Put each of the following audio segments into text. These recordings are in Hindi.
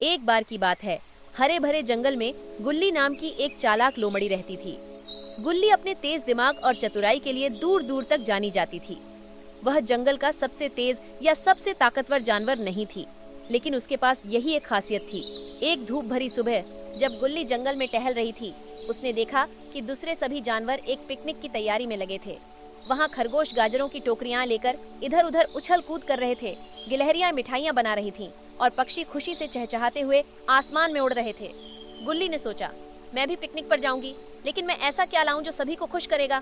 एक बार की बात है, हरे भरे जंगल में गुल्ली नाम की एक चालाक लोमड़ी रहती थी। गुल्ली अपने तेज दिमाग और चतुराई के लिए दूर दूर तक जानी जाती थी। वह जंगल का सबसे तेज या सबसे ताकतवर जानवर नहीं थी, लेकिन उसके पास यही एक खासियत थी। एक धूप भरी सुबह जब गुल्ली जंगल में टहल रही थी, उसने देखा कि दूसरे सभी जानवर एक पिकनिक की तैयारी में लगे थे। वहाँ खरगोश गाजरों की टोकरियां लेकर इधर उधर उछल कूद कर रहे थे, गिलहरियां मिठाइयां बना रही थीं और पक्षी खुशी से चहचहाते हुए आसमान में उड़ रहे थे। गुल्ली ने सोचा, मैं भी पिकनिक पर जाऊंगी, लेकिन मैं ऐसा क्या लाऊं जो सभी को खुश करेगा।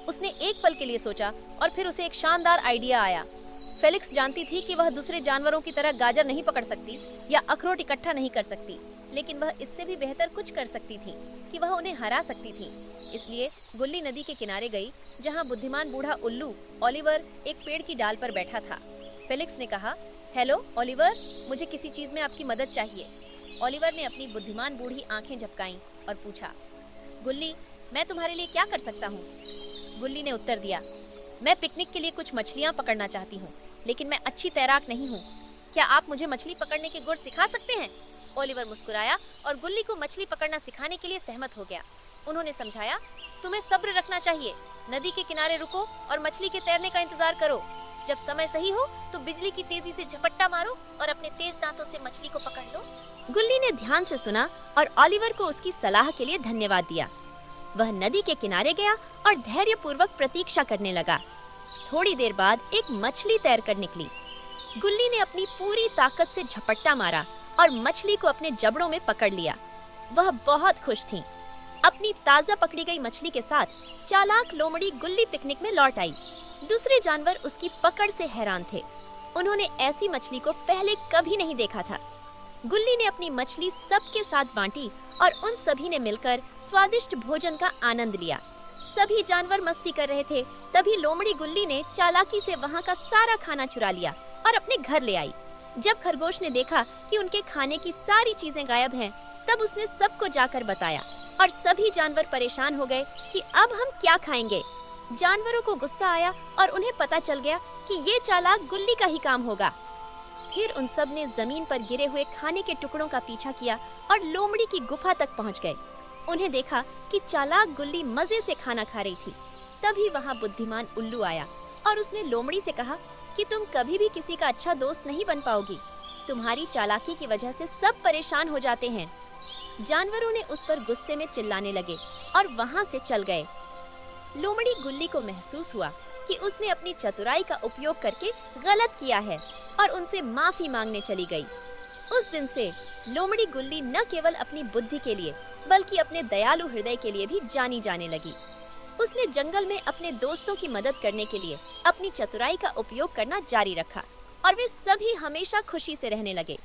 उसने एक पल के लिए सोचा और फिर उसे एक शानदार आइडिया आया। फेलिक्स जानती थी कि वह दूसरे जानवरों की तरह गाजर नहीं पकड़ सकती या अखरोट इकट्ठा नहीं कर सकती, लेकिन वह इससे भी बेहतर कुछ कर सकती थी कि वह उन्हें हरा सकती थी। इसलिए गुल्ली नदी के किनारे गई, जहां बुद्धिमान बूढ़ा उल्लू ओलिवर एक पेड़ की डाल पर बैठा था। फेलिक्स ने कहा, हेलो ओलिवर, मुझे किसी चीज में आपकी मदद चाहिए। ओलिवर ने अपनी बुद्धिमान बूढ़ी आंखें झपकाईं और पूछा, गुल्ली, मैं तुम्हारे लिए क्या कर सकता हूँ? गुल्ली ने उत्तर दिया, मैं पिकनिक के लिए कुछ मछलियाँ पकड़ना चाहती हूँ, लेकिन मैं अच्छी तैराक नहीं हूँ। क्या आप मुझे मछली पकड़ने के गुर सिखा सकते हैं? ओलिवर मुस्कुराया और गुल्ली को मछली पकड़ना सिखाने के लिए सहमत हो गया। उन्होंने समझाया, तुम्हें सब्र रखना चाहिए। नदी के किनारे रुको और मछली के तैरने का इंतजार करो। जब समय सही हो तो बिजली की तेजी से झपट्टा मारो और अपने तेज दांतों से मछली को पकड़ लो। गुल्ली ने ध्यान से सुना और ओलिवर को उसकी सलाह के लिए धन्यवाद दिया। वह नदी के किनारे गया और धैर्यपूर्वक प्रतीक्षा करने लगा। थोड़ी देर बाद एक मछली तैरकर निकली। गुल्ली ने अपनी पूरी ताकत से झपट्टा मारा और मछली को अपने जबड़ों में पकड़ लिया। वह बहुत खुश थी। अपनी ताजा पकड़ी गई मछली के साथ चालाक लोमड़ी गुल्ली पिकनिक में लौट आई। दूसरे जानवर उसकी पकड़ से हैरान थे। उन्होंने ऐसी मछली को पहले कभी नहीं देखा था। गुल्ली ने अपनी मछली सबके साथ बांटी और उन सभी ने मिलकर स्वादिष्ट भोजन का आनंद लिया। सभी जानवर मस्ती कर रहे थे, तभी लोमड़ी गुल्ली ने चालाकी से वहाँ का सारा खाना चुरा लिया और अपने घर ले आई। जब खरगोश ने देखा कि उनके खाने की सारी चीजें गायब हैं, तब उसने सबको जाकर बताया और सभी जानवर परेशान हो गए कि अब हम क्या खाएंगे। जानवरों को गुस्सा आया और उन्हें पता चल गया कि ये चालाक गुल्ली का ही काम होगा। फिर उन सब ने जमीन पर गिरे हुए खाने के टुकड़ों का पीछा किया और लोमड़ी की गुफा तक पहुंच गए। उन्हें देखा कि चालाक गुल्ली मजे से खाना खा रही थी। तभी वहां बुद्धिमान उल्लू आया और उसने लोमड़ी से कहा कि तुम कभी भी किसी का अच्छा दोस्त नहीं बन पाओगी। तुम्हारी चालाकी की वजह से सब परेशान हो जाते हैं। जानवरों ने उस पर गुस्से में चिल्लाने लगे और वहां से चल गए। लोमड़ी गुल्ली को महसूस हुआ कि उसने अपनी चतुराई का उपयोग करके गलत किया है और उनसे माफी मांगने चली गई। उस दिन से लोमड़ी गुल्ली न केवल अपनी बुद्धि के लिए बल्कि अपने दयालु हृदय के लिए भी जानी जाने लगी। उसने जंगल में अपने दोस्तों की मदद करने के लिए अपनी चतुराई का उपयोग करना जारी रखा और वे सभी हमेशा खुशी से रहने लगे।